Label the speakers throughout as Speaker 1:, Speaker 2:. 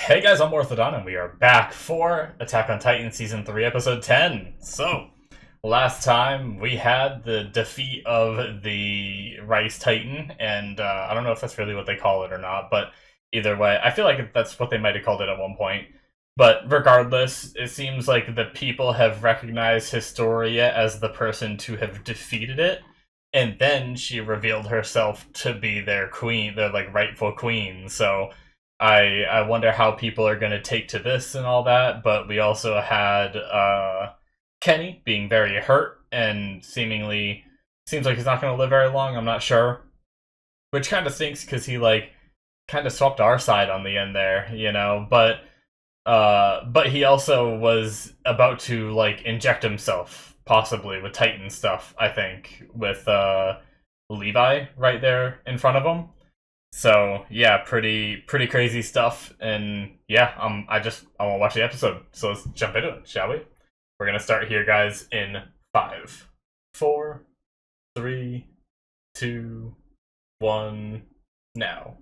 Speaker 1: Hey guys, I'm Morthadon, and we are back for Attack on Titan Season 3, Episode 10. So, last time we had the defeat of the Rice Titan, and I don't know if that's really what they call it or not, but either way, I feel like that's what they might have called it at one point. But regardless, it seems like the people have recognized Historia as the person to have defeated it, and then she revealed herself to be their queen, their like rightful queen, so I wonder how people are going to take to this and all that. But we also had Kenny being very hurt and seemingly seems like he's not going to live very long. I'm not sure, which kind of stinks because he like kind of swept our side on the end there, you know. But he also was about to like inject himself possibly with Titan stuff. I think with Levi right there in front of him. So yeah, pretty crazy stuff, and yeah, I want to watch the episode. So let's jump into it, shall we? We're gonna start here, guys, in five, four, three, two, one, now.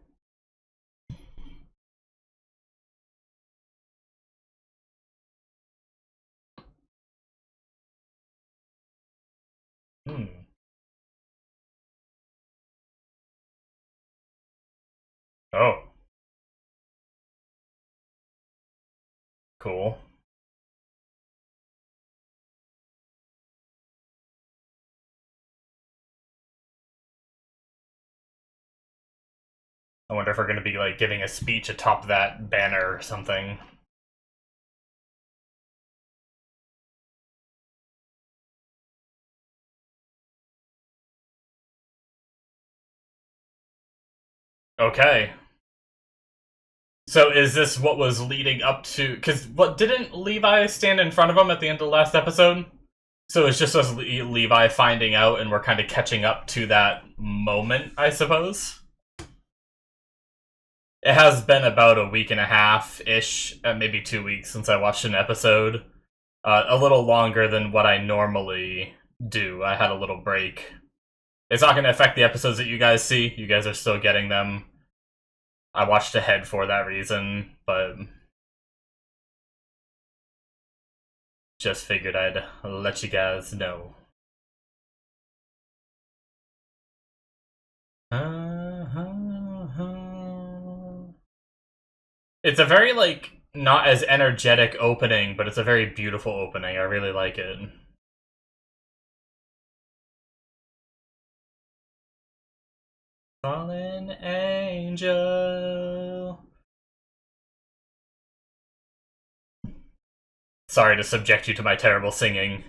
Speaker 1: Hmm. Oh, cool. I wonder if we're gonna be like giving a speech atop that banner or something. Okay. So is this what was leading up to? Because what didn't Levi stand in front of him at the end of the last episode? So it's just us Levi finding out, and we're kind of catching up to that moment, I suppose. It has been about a week and a half ish, maybe 2 weeks since I watched an episode. A little longer than what I normally do. I had a little break. It's not going to affect the episodes that you guys see. You guys are still getting them. I watched ahead for that reason, but just figured I'd let you guys know. It's a very like not as energetic opening, but it's a very beautiful opening. I really like it. Fallen angel. Sorry to subject you to my terrible singing.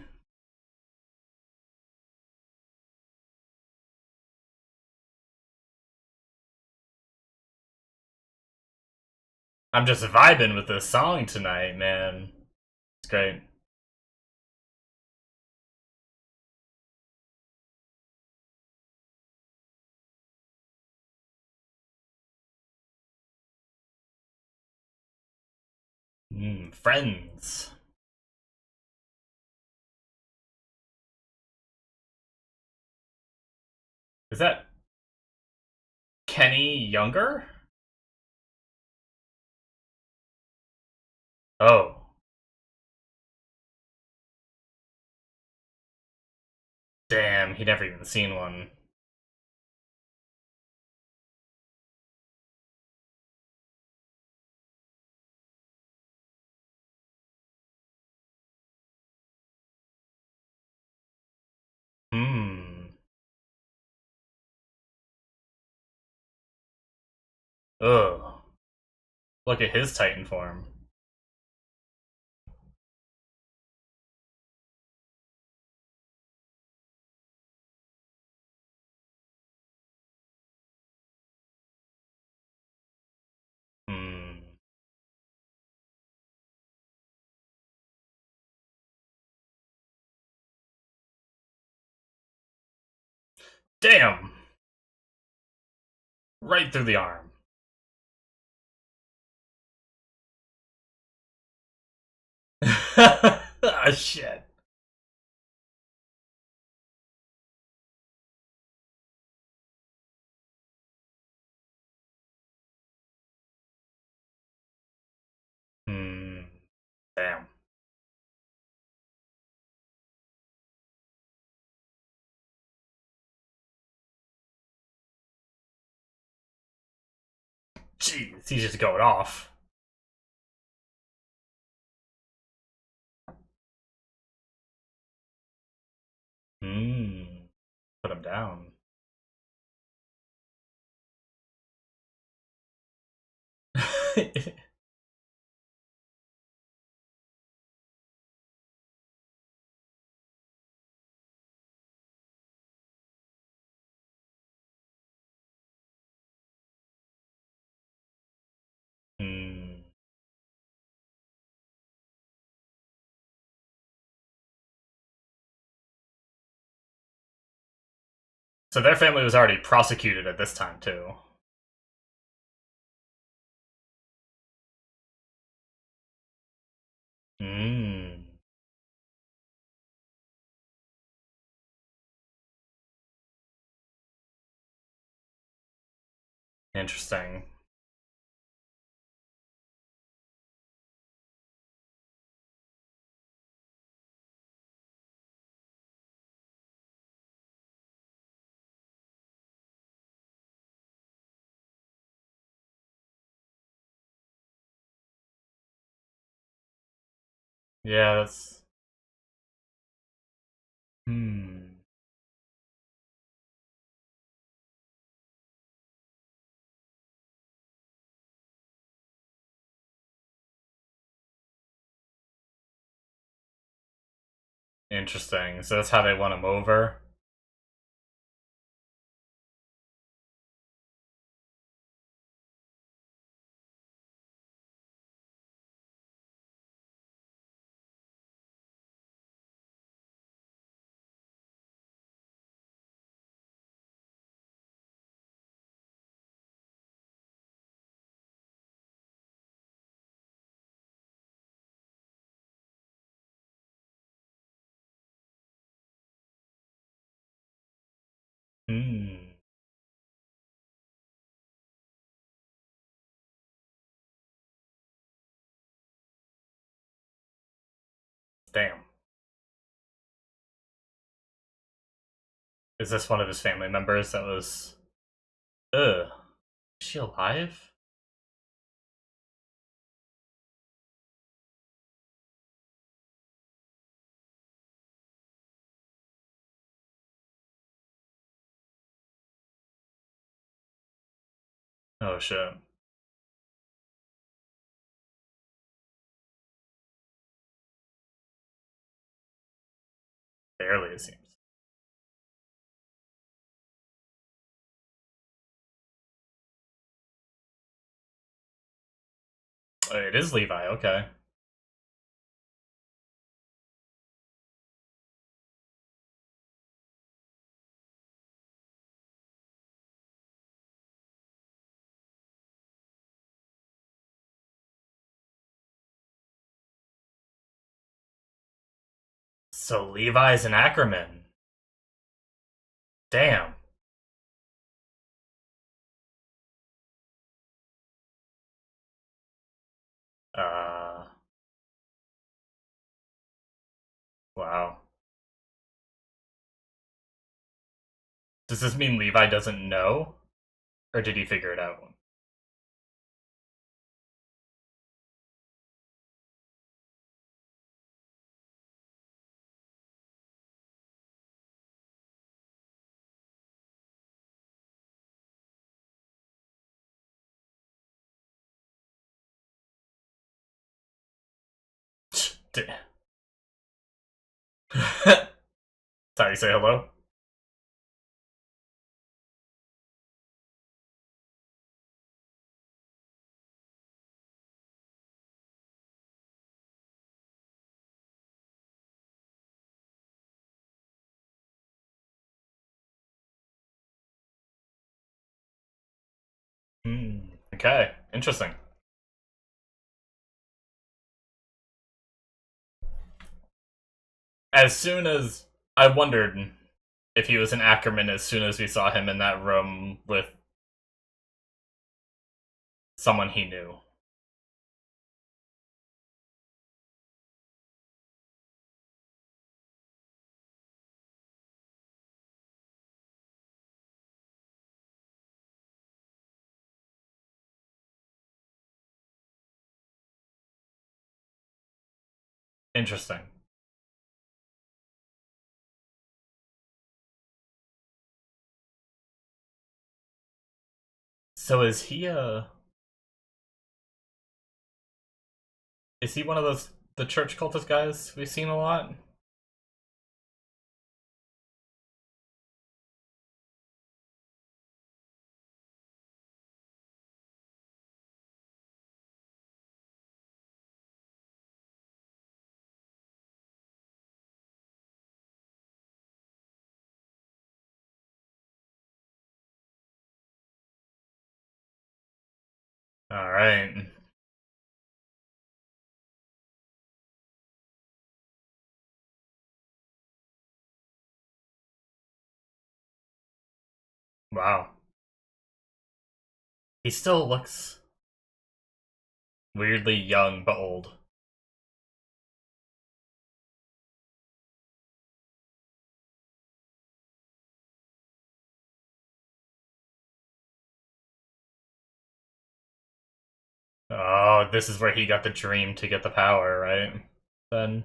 Speaker 1: I'm just vibing with this song tonight, man. It's great. Friends. Is that Kenny younger? Oh, damn, he never even seen one. Hmm. Ugh. Look at his Titan form. Hmm. Damn! Right through the arm. Ah, shit. Damn. Jeez, he's just going off. Hmm. Put him down. Hmm. So their family was already prosecuted at this time, too. Hmm. Interesting. Yeah, that's... Hmm. Interesting. So that's how they won him over? Hmm. Damn. Is this one of his family members that was... Ugh. Is she alive? Oh, shit. Barely, it seems. It is Levi, okay. So Levi's an Ackerman. Damn. Uh... Wow. Does this mean Levi doesn't know? Or did he figure it out? Sorry, say hello? Hmm. Okay, interesting. As soon as I wondered if he was an Ackerman as soon as we saw him in that room with someone he knew. Interesting. So is he one of those the church cultist guys we've seen a lot? All right. Wow. He still looks weirdly young but old. Oh, this is where he got the dream to get the power, right? Then.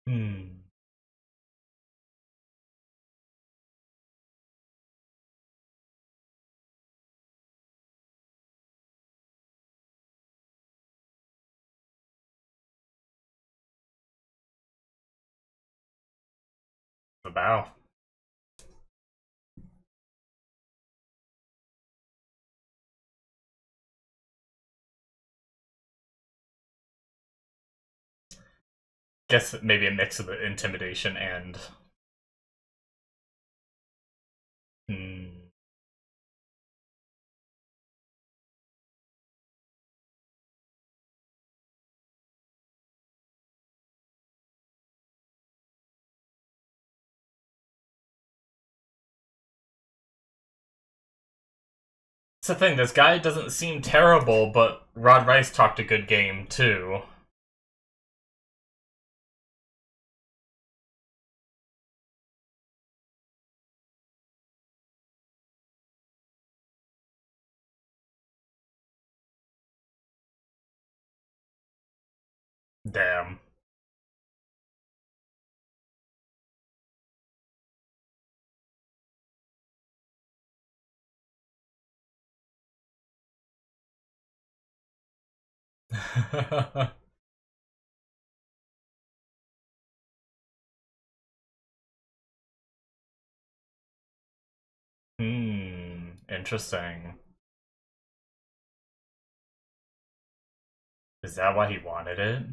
Speaker 1: Hmm. The bow. Guess maybe a mix of the intimidation and. Hmm. It's the thing, this guy doesn't seem terrible, but Rod Rice talked a good game, too. Damn. Hmm. Interesting. Is that why he wanted it?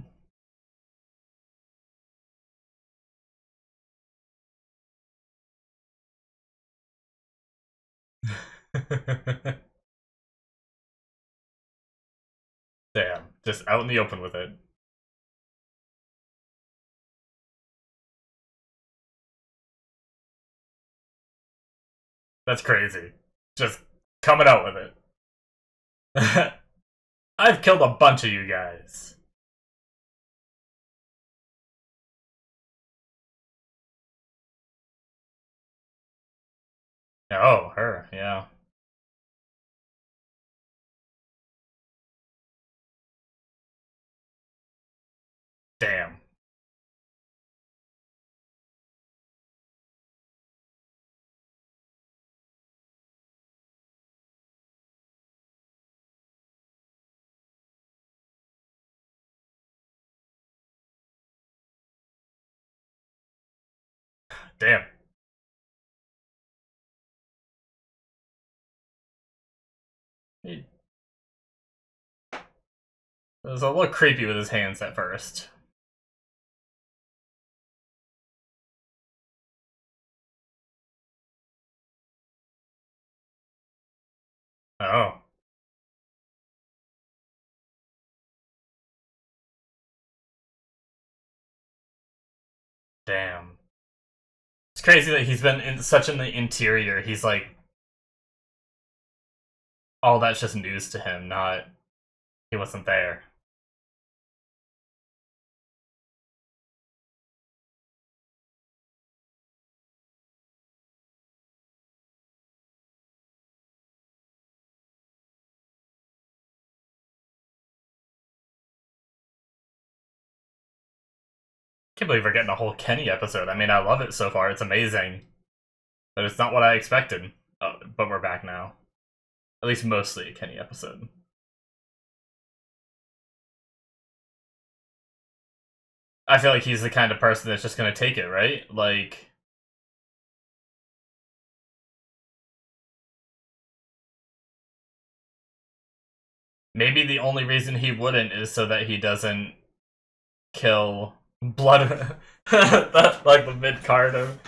Speaker 1: Damn. Just out in the open with it. That's crazy. Just coming out with it. I've killed a bunch of you guys. Oh, her, yeah. Damn. Damn. He was a little creepy with his hands at first. Oh, damn. It's crazy that he's been in such in the interior. He's like, all that's just news to him, not he wasn't there. Can't believe we're getting a whole Kenny episode. I mean, I love it so far. It's amazing. But it's not what I expected. Oh, but we're back now. At least mostly a Kenny episode. I feel like he's the kind of person that's just gonna take it, right? Like... Maybe the only reason he wouldn't is so that he doesn't kill Blood... like the mid-card of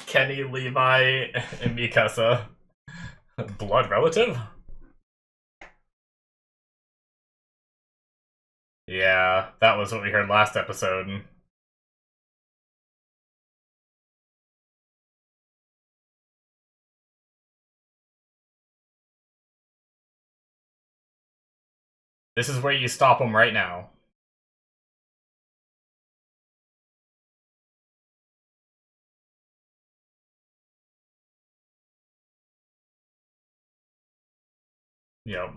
Speaker 1: Kenny, Levi, and Mikasa. Blood relative? Yeah, that was what we heard last episode. This is where you stop him right now. Yep.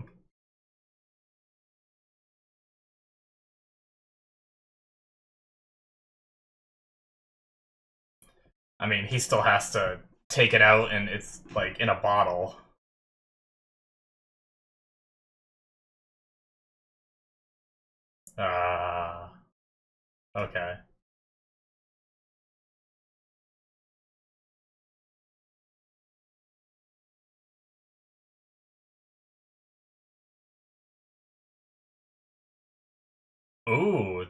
Speaker 1: I mean, he still has to take it out, and it's, like, in a bottle. Okay. Ooh,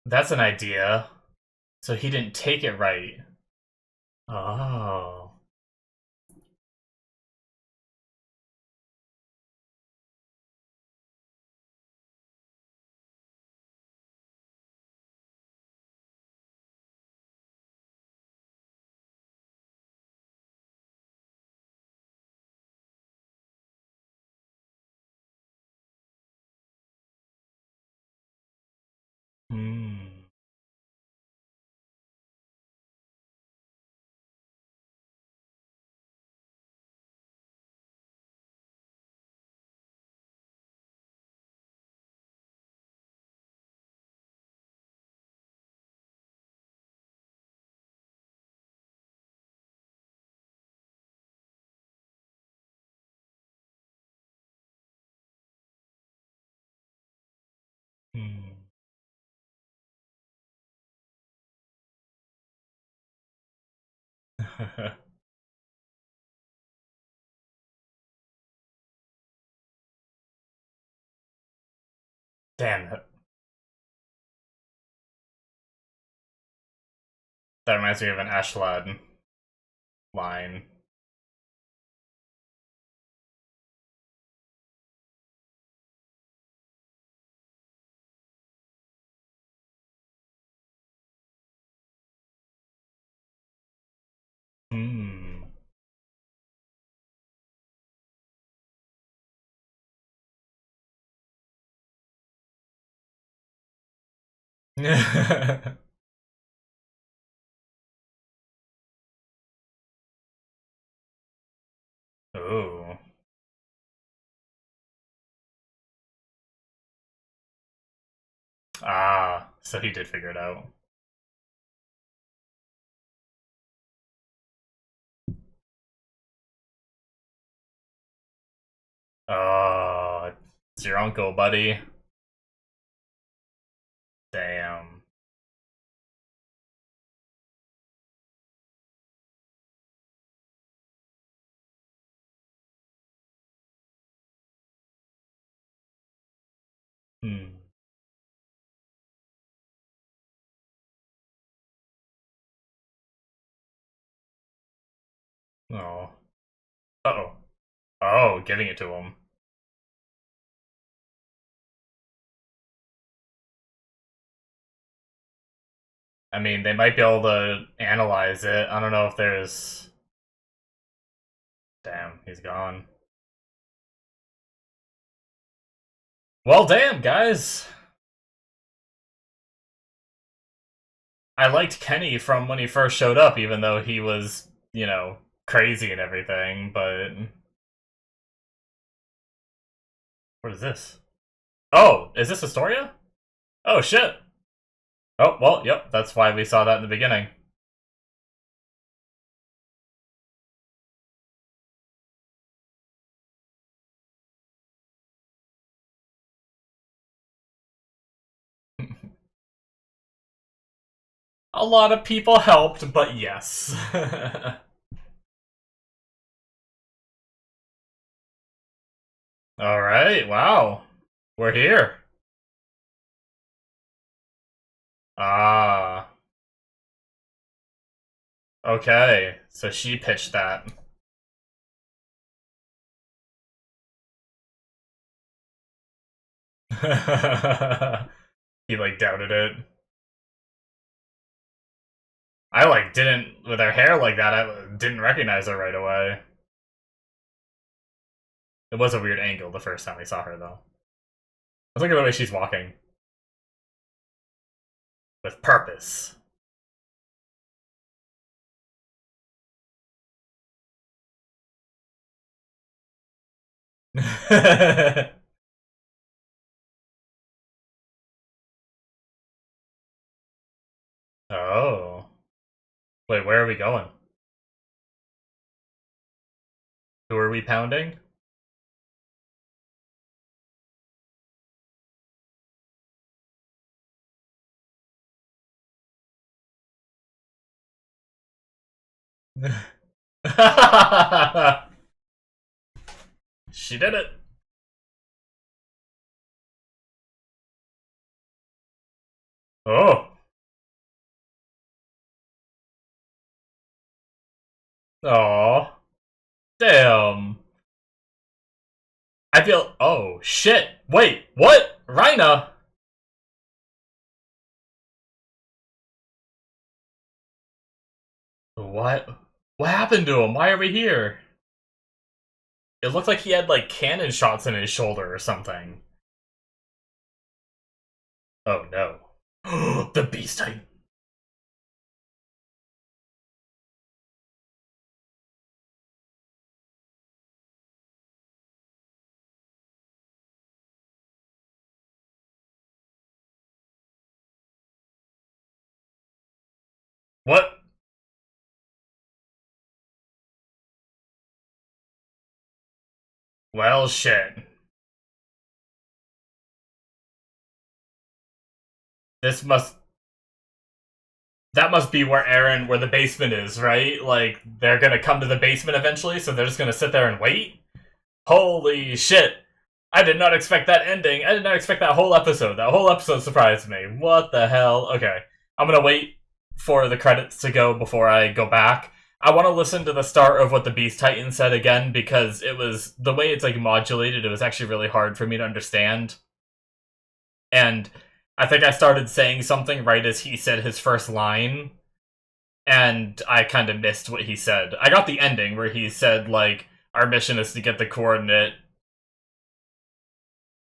Speaker 1: that's an idea. So he didn't take it right. Oh. Hmm. Hmm. Damn, that reminds me of an Ashlad line. Hmm. Ooh. Ah, so he did figure it out. Oh, it's your uncle, buddy. Damn. Hmm. Oh. Uh-oh. Oh, giving it to him. I mean, they might be able to analyze it. I don't know if there's... Damn, he's gone. Well, damn, guys. I liked Kenny from when he first showed up, even though he was, you know, crazy and everything, but... What is this? Oh, is this Astoria? Oh, shit. Oh, well, yep, that's why we saw that in the beginning. A lot of people helped, but yes. Alright, wow. We're here. Ah. Okay, so she pitched that. He, like, doubted it. I, like, didn't, with her hair like that, I didn't recognize her right away. It was a weird angle the first time we saw her, though. I look at the way she's walking. With purpose. Oh. Wait, where are we going? Who are we pounding? She did it. Oh. Oh. Damn. I feel. Oh, shit. Wait, what? Rhina? What? What happened to him? Why are we here? It looked like he had, like, cannon shots in his shoulder or something. Oh, no. The Beast Titan. What? Well, shit. This must. That must be where the basement is, right? Like, they're gonna come to the basement eventually, so they're just gonna sit there and wait? Holy shit. I did not expect that ending. I did not expect that whole episode. That whole episode surprised me. What the hell? Okay. I'm gonna wait for the credits to go before I go back. I want to listen to the start of what the Beast Titan said again, because it was, the way it's, like, modulated, it was actually really hard for me to understand. And I think I started saying something right as he said his first line, and I kind of missed what he said. I got the ending where he said, like, our mission is to get the coordinate.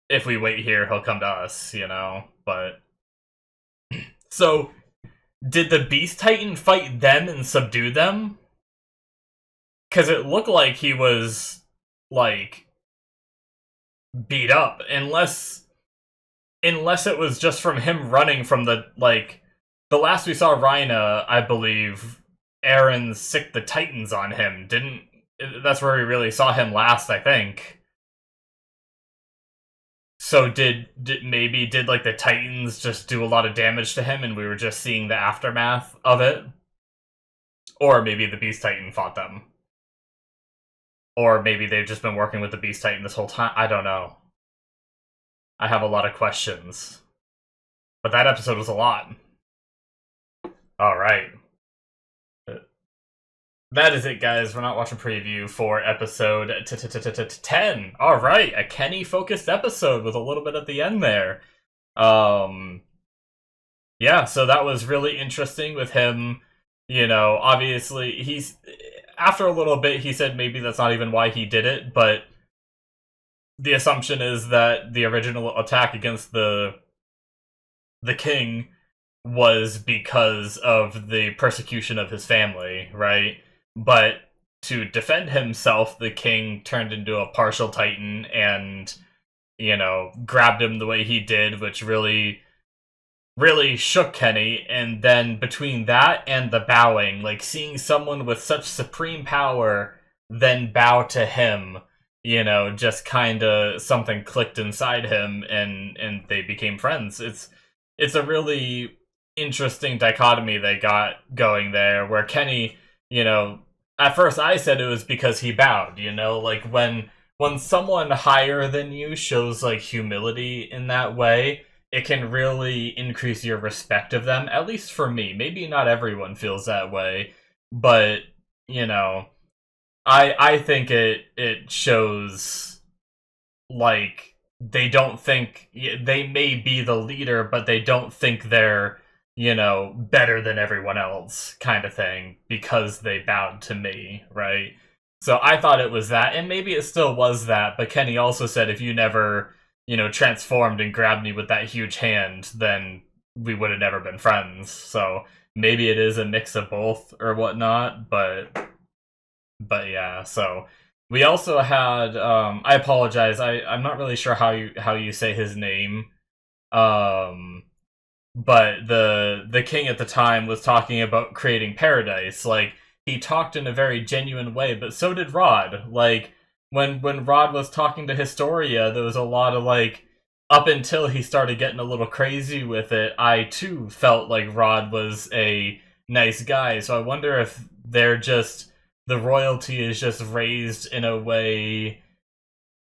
Speaker 1: If we wait here, he'll come to us, you know? But. So, did the Beast Titan fight them and subdue them? Because it looked like he was, like, beat up. Unless it was just from him running from the, like, the last we saw Rhina, I believe, Eren sicked the Titans on him. That's where we really saw him last, I think. So did like the Titans just do a lot of damage to him and we were just seeing the aftermath of it? Or maybe the Beast Titan fought them. Or maybe they've just been working with the Beast Titan this whole time. I don't know. I have a lot of questions. But that episode was a lot. Alright. That is it, guys. We're not watching preview for episode 10. Alright, a Kenny-focused episode with a little bit at the end there. Yeah, so that was really interesting with him. You know, obviously, after a little bit, he said maybe that's not even why he did it, but the assumption is that the original attack against the king was because of the persecution of his family, right? But to defend himself, the king turned into a partial titan and, you know, grabbed him the way he did, which really really shook Kenny, and then between that and the bowing, like seeing someone with such supreme power then bow to him, just kind of something clicked inside him, and they became friends. It's a really interesting dichotomy they got going there, where Kenny, at first I said it was because he bowed, like when someone higher than you shows like humility in that way, it can really increase your respect of them, at least for me. Maybe not everyone feels that way, but you know, I think it shows like they don't think they may be the leader, but they don't think they're, better than everyone else kind of thing because they bowed to me, right? So I thought it was that, and maybe it still was that, but Kenny also said if you never, transformed and grabbed me with that huge hand, then we would have never been friends. So maybe it is a mix of both or whatnot, but yeah, so we also had I apologize, I'm not really sure how you say his name. Um but the king at the time was talking about creating paradise. Like, he talked in a very genuine way, but so did Rod. Like, when Rod was talking to Historia, there was a lot of like, up until he started getting a little crazy with it, I too felt like Rod was a nice guy. So I wonder if they're just, the royalty is just raised in a way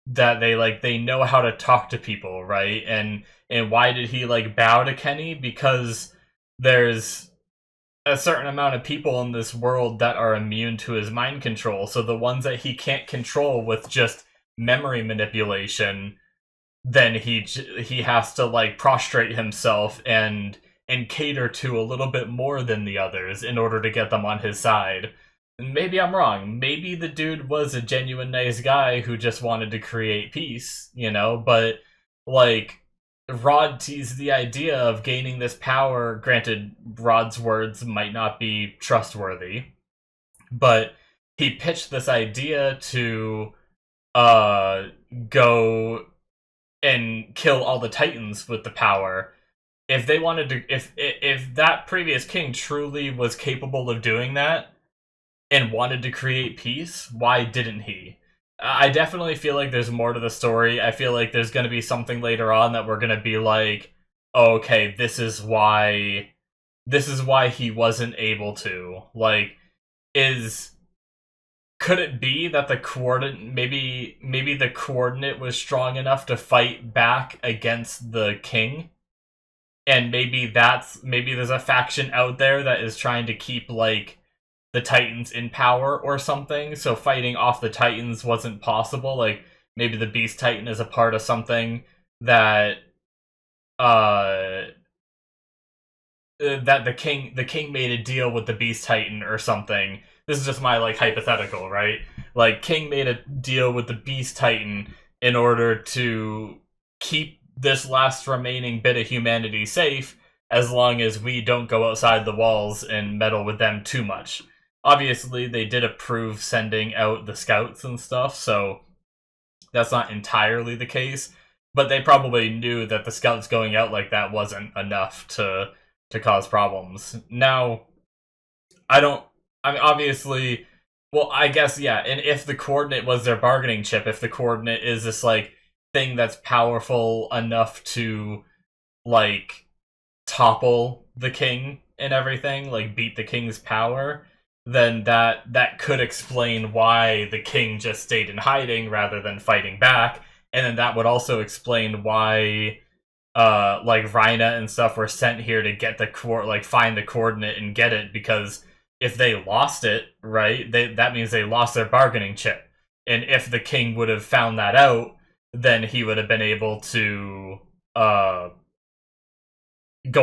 Speaker 1: that they know how to talk to people, right? And why did he like bow to Kenny? Because there's a certain amount of people in this world that are immune to his mind control. So the ones that he can't control with just memory manipulation, then he has to like prostrate himself and cater to a little bit more than the others in order to get them on his side. And maybe I'm wrong. Maybe the dude was a genuine nice guy who just wanted to create peace, but like, Rod teased the idea of gaining this power. Granted, Rod's words might not be trustworthy, but he pitched this idea to go and kill all the Titans with the power. If they wanted to, if that previous king truly was capable of doing that and wanted to create peace, why didn't he? I definitely feel like there's more to the story. I feel like there's going to be something later on that we're going to be like, oh, okay, this is why he wasn't able to. Like, could it be that the coordinate, maybe the coordinate was strong enough to fight back against the king? And maybe there's a faction out there that is trying to keep like the Titans in power or something, so fighting off the Titans wasn't possible. Like, maybe the Beast Titan is a part of something that that the king made a deal with the Beast Titan or something. This is just my like hypothetical, right? Like, King made a deal with the Beast Titan in order to keep this last remaining bit of humanity safe, as long as we don't go outside the walls and meddle with them too much. Obviously, they did approve sending out the scouts and stuff, so that's not entirely the case. But they probably knew that the scouts going out like that wasn't enough to cause problems. Now, obviously, well, I guess, yeah, and if the coordinate was their bargaining chip, if the coordinate is this, like, thing that's powerful enough to, like, topple the king and everything, like, beat the king's power, then that could explain why the king just stayed in hiding rather than fighting back, and then that would also explain why like Rhina and stuff were sent here to get find the coordinate and get it, because if they lost it, right, that means they lost their bargaining chip. And if the king would have found that out, then he would have been able to go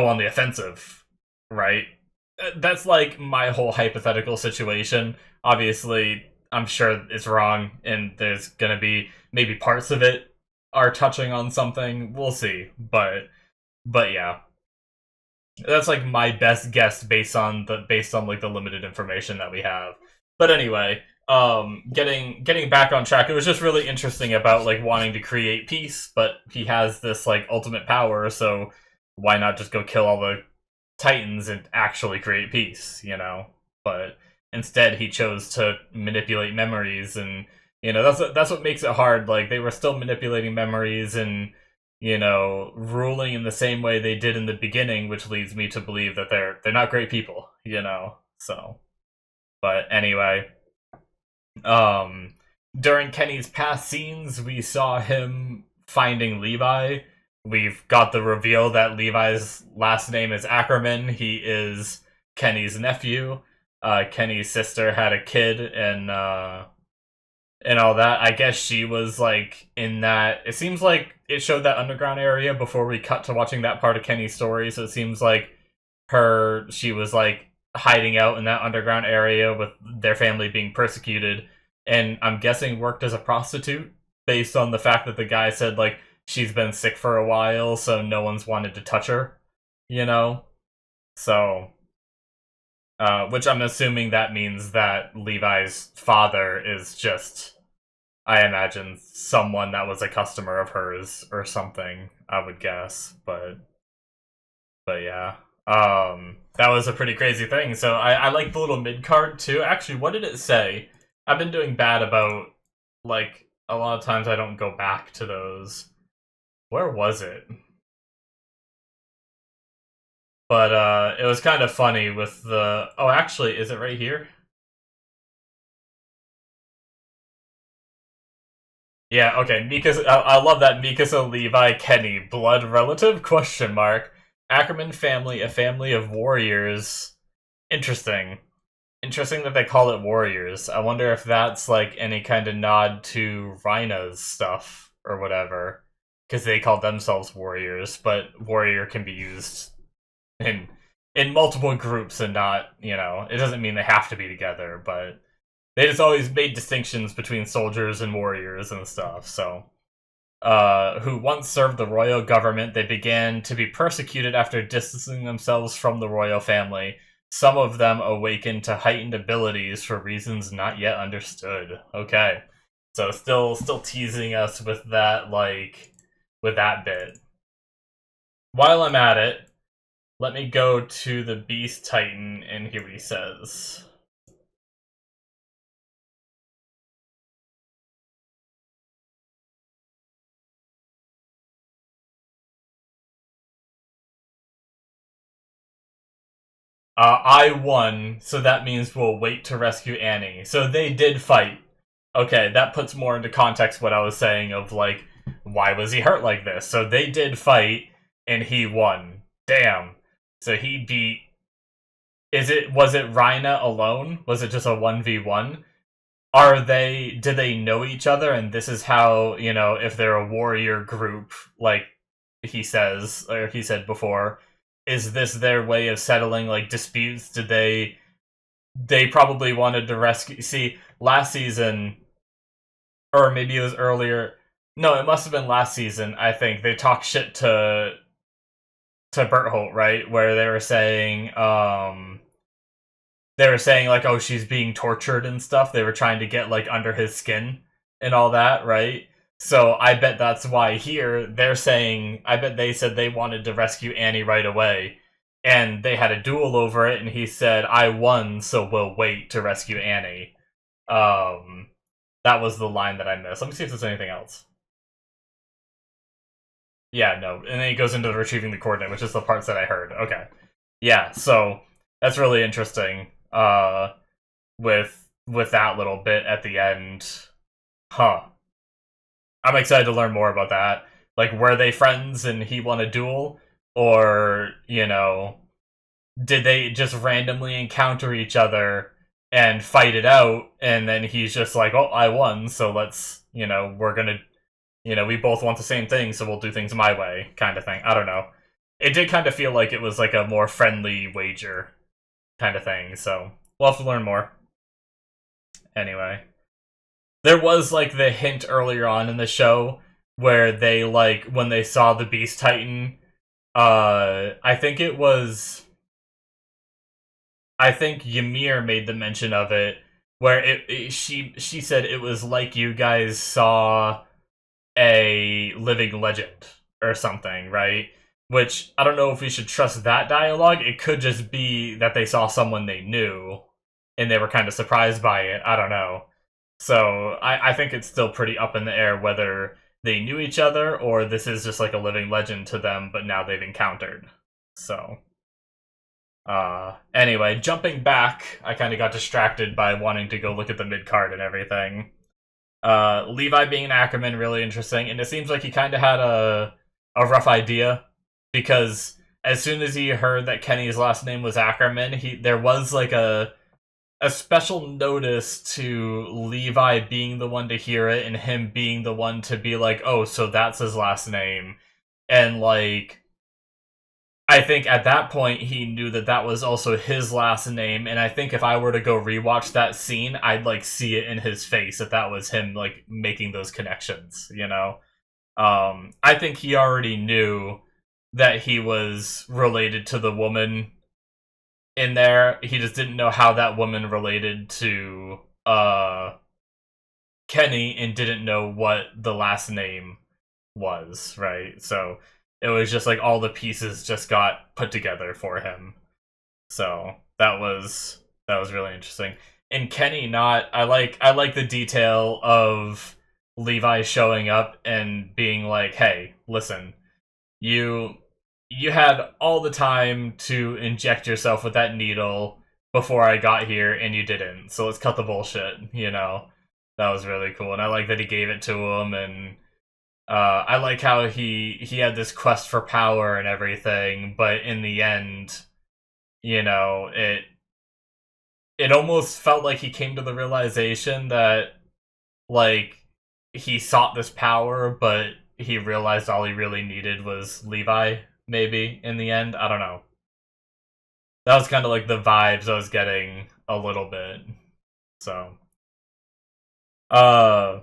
Speaker 1: on the offensive, right? That's like my whole hypothetical situation. Obviously, I'm sure it's wrong, and there's gonna be maybe parts of it are touching on something. We'll see, but yeah, that's like my best guess based on like the limited information that we have. But anyway, getting back on track, it was just really interesting about like wanting to create peace, but he has this like ultimate power, so why not just go kill all the Titans and actually create peace, you know? But instead, he chose to manipulate memories, and that's what makes it hard. Like they were still manipulating memories and ruling in the same way they did in the beginning, which leads me to believe that they're not great people, So, but anyway, um, during Kenny's past scenes, we saw him finding Levi. We've got the reveal that Levi's last name is Ackerman. He is Kenny's nephew. Kenny's sister had a kid, and all that. I guess she was like in that. It seems like it showed that underground area before we cut to watching that part of Kenny's story. So it seems like she was like hiding out in that underground area with their family being persecuted, and I'm guessing worked as a prostitute based on the fact that the guy said like she's been sick for a while, so no one's wanted to touch her, So, which I'm assuming that means that Levi's father is just, I imagine, someone that was a customer of hers or something, I would guess, but yeah. That was a pretty crazy thing. So I like the little mid card too. Actually, what did it say? I've been doing bad about, like, a lot of times I don't go back to those. Where was it? But it was kind of funny with the. Oh, actually, is it right here? Yeah. Okay. Mikasa. I love that. Mikasa, Levi, Kenny, blood relative? Question mark. Ackerman family, a family of warriors. Interesting. Interesting that they call it warriors. I wonder if that's like any kind of nod to Rhina's stuff or whatever, because they call themselves warriors. But warrior can be used in multiple groups and not, it doesn't mean they have to be together. But they just always made distinctions between soldiers and warriors and stuff. So, who once served the royal government, they began to be persecuted after distancing themselves from the royal family. Some of them awakened to heightened abilities for reasons not yet understood. Okay. So still teasing us with that, like, with that bit. While I'm at it, let me go to the Beast Titan and hear what he says. I won, so that means we'll wait to rescue Annie. So they did fight. Okay, that puts more into context what I was saying of, like, why was he hurt like this? So they did fight, and he won. Damn. So he beat... Was it Rhina alone? Was it just a 1v1? Do they know each other, and this is how, if they're a warrior group, like he says, or he said before, is this their way of settling, like, disputes? Did they probably wanted to rescue... See, last season, or maybe it was earlier... No, it must have been last season, I think. They talked shit to Bertholt, right? Where they were saying, like, oh, she's being tortured and stuff. They were trying to get, like, under his skin and all that, right? So I bet that's why here they're saying, I bet they said they wanted to rescue Annie right away, and they had a duel over it, and he said, I won, so we'll wait to rescue Annie. That was the line that I missed. Let me see if there's anything else. Yeah, no. And then he goes into the retrieving the coordinate, which is the parts that I heard. Okay. Yeah, so that's really interesting. With that little bit at the end. Huh. I'm excited to learn more about that. Like, were they friends and he won a duel? Or, did they just randomly encounter each other and fight it out, and then he's just like, oh, I won, so let's, we're gonna, we both want the same thing, so we'll do things my way, kind of thing. I don't know. It did kind of feel like it was like a more friendly wager kind of thing, so we'll have to learn more. Anyway. There was, like, the hint earlier on in the show where they, like, when they saw the Beast Titan, I think Ymir made the mention of it, where she said it was like you guys saw a living legend or something, right? which I don't know if we should trust that dialogue. It could just be that they saw someone they knew and they were kind of surprised by it. I don't know. So I think it's still pretty up in the air whether they knew each other or this is just like a living legend to them, but now they've encountered. So, anyway, jumping back, I kind of got distracted by wanting to go look at the mid card and everything. Levi being an Ackerman, really interesting, and it seems like he kind of had a rough idea because as soon as he heard that Kenny's last name was Ackerman, there was like a special notice to Levi being the one to hear it and him being the one to be like, oh, so that's his last name. And, like, I think at that point he knew that that was also his last name. And I think if I were to go rewatch that scene, I'd, like, see it in his face that was him, like, making those connections, you know? I think he already knew that he was related to the woman in there. He just didn't know how that woman related to Kenny and didn't know what the last name was, right? So it was just like all the pieces just got put together for him. So that was really interesting. And Kenny not I like the detail of Levi showing up and being like, "Hey, listen, you you had all the time to inject yourself with that needle before I got here and you didn't. So let's cut the bullshit, you know." That was really cool. And I like that he gave it to him, and I like how he had this quest for power and everything, but in the end, it almost felt like he came to the realization that, like, he sought this power, but he realized all he really needed was Levi, maybe, in the end. I don't know. That was kind of like the vibes I was getting a little bit. So, uh,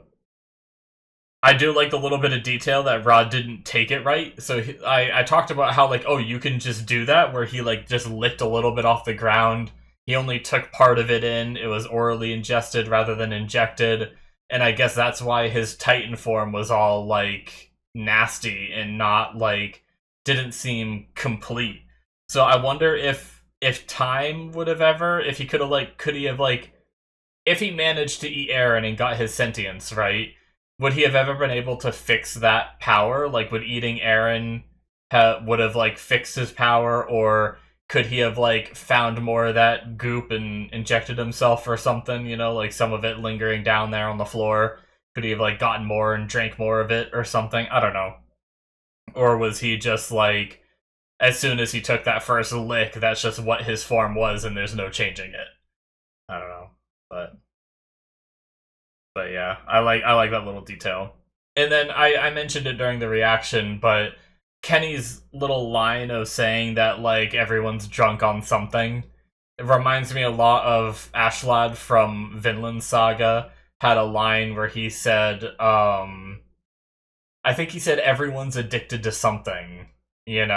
Speaker 1: I do like the little bit of detail that Rod didn't take it right. So I talked about how, like, oh, you can just do that, where he, like, just licked a little bit off the ground. He only took part of it in. It was orally ingested rather than injected. And I guess that's why his Titan form was all, like, nasty and not, like, didn't seem complete. So I wonder if time would have ever, if he could have, like, could he have, like, if he managed to eat Aaron and got his sentience, right? Would he have ever been able to fix that power? Like, would eating Aaron would have, like, fixed his power, or could he have, like, found more of that goop and injected himself or something, like some of it lingering down there on the floor? Could he have, like, gotten more and drank more of it or something? I don't know. Or was he just, like, as soon as he took that first lick, that's just what his form was and there's no changing it? I don't know. But yeah, I like that little detail. And then I mentioned it during the reaction, but Kenny's little line of saying that, like, everyone's drunk on something, it reminds me a lot of Ashlad from Vinland Saga. Had a line where he said, I think he said everyone's addicted to something, and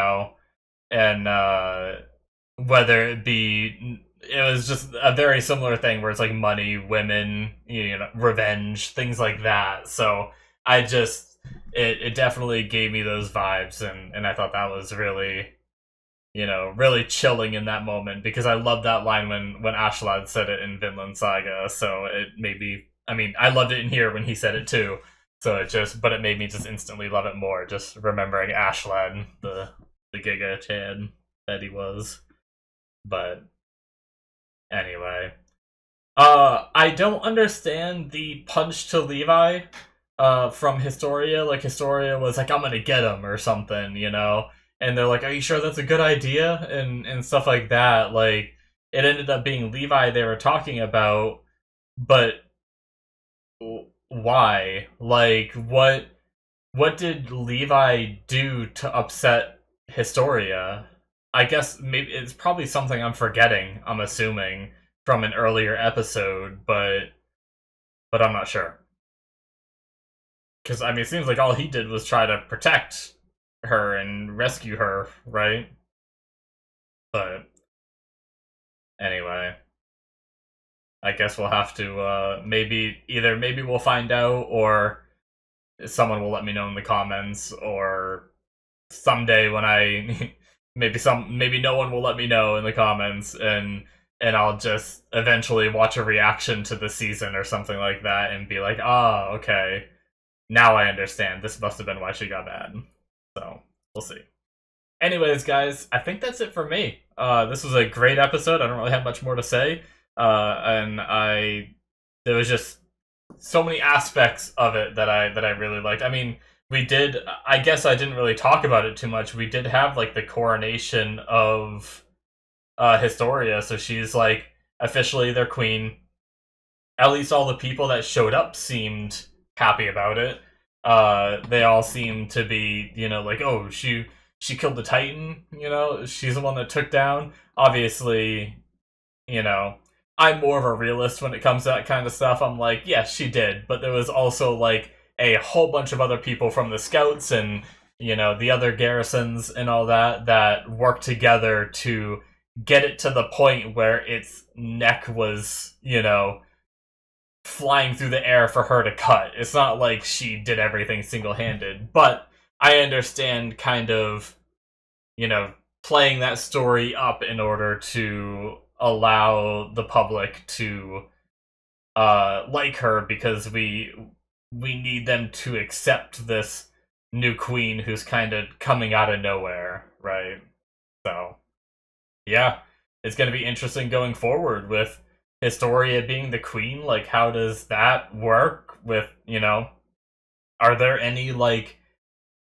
Speaker 1: whether it be, it was just a very similar thing where it's like money, women, revenge, things like that. So I just, it definitely gave me those vibes, and I thought that was really, really chilling in that moment, because I loved that line when Ashlad said it in Vinland Saga. So it made me, I mean, I loved it in here when he said it too. So but it made me just instantly love it more, just remembering Ashlad, the Giga Chad that he was. But anyway, I don't understand the punch to Levi, from Historia. Like, Historia was like, "I'm gonna get him" or something, and they're like, "Are you sure that's a good idea?" and stuff like that. Like, it ended up being Levi they were talking about, but why? Like, what did Levi do to upset Historia? I guess maybe it's probably something I'm forgetting, I'm assuming, from an earlier episode, but I'm not sure. Because, I mean, it seems like all he did was try to protect her and rescue her, right? But anyway, I guess we'll have to, maybe we'll find out, or someone will let me know in the comments, or someday when I maybe no one will let me know in the comments, and I'll just eventually watch a reaction to the season or something like that and be like, oh, okay, now I understand. This must have been why she got mad. So we'll see. Anyways, guys, I think that's it for me. This was a great episode. I don't really have much more to say, and there was just so many aspects of it that I really liked. I mean, we did. I guess I didn't really talk about it too much. We did have like the coronation of Historia, so she's like officially their queen. At least all the people that showed up seemed happy about it. They all seemed to be, like, oh, she killed the Titan. She's the one that took down. Obviously, I'm more of a realist when it comes to that kind of stuff. I'm like, yes, she did, but there was also like a whole bunch of other people from the scouts and the other garrisons and all that worked together to get it to the point where its neck was flying through the air for her to cut. It's not like she did everything single-handed, but I understand kind of playing that story up in order to allow the public to like her, because we need them to accept this new queen who's kind of coming out of nowhere, right? So, yeah, it's going to be interesting going forward with Historia being the queen. Like, how does that work with, are there any, like,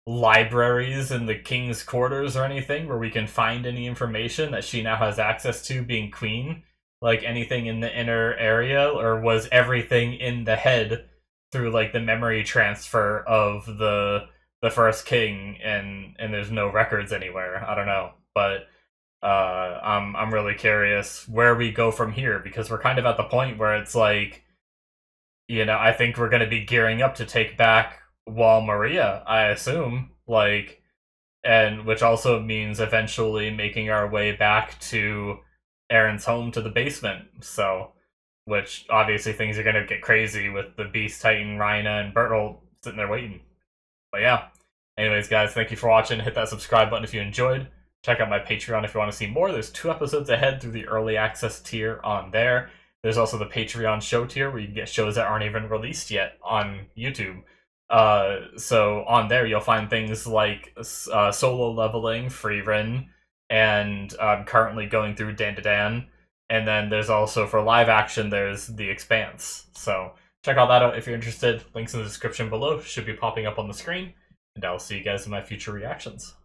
Speaker 1: libraries in the king's quarters or anything where we can find any information that she now has access to being queen? Like, anything in the inner area? Or was everything in the head through, like, the memory transfer of the first king, and there's no records anywhere? I don't know. But I'm really curious where we go from here, because we're kind of at the point where it's like, I think we're going to be gearing up to take back Wall Maria, I assume, like, and which also means eventually making our way back to Aaron's home, to the basement. So, which obviously things are going to get crazy with the Beast Titan, Rhina, and Bertolt sitting there waiting. But yeah, anyways, guys, thank you for watching. Hit that subscribe button if you enjoyed. Check out my Patreon if you want to see more. There's 2 episodes ahead through the early access tier on there. There's also the Patreon show tier where you can get shows that aren't even released yet on YouTube. So on there you'll find things like solo leveling, free Rin, and I'm currently going through Dan. And then there's also, for live action, there's The Expanse. So check all that out if you're interested. Links in the description below should be popping up on the screen. And I'll see you guys in my future reactions.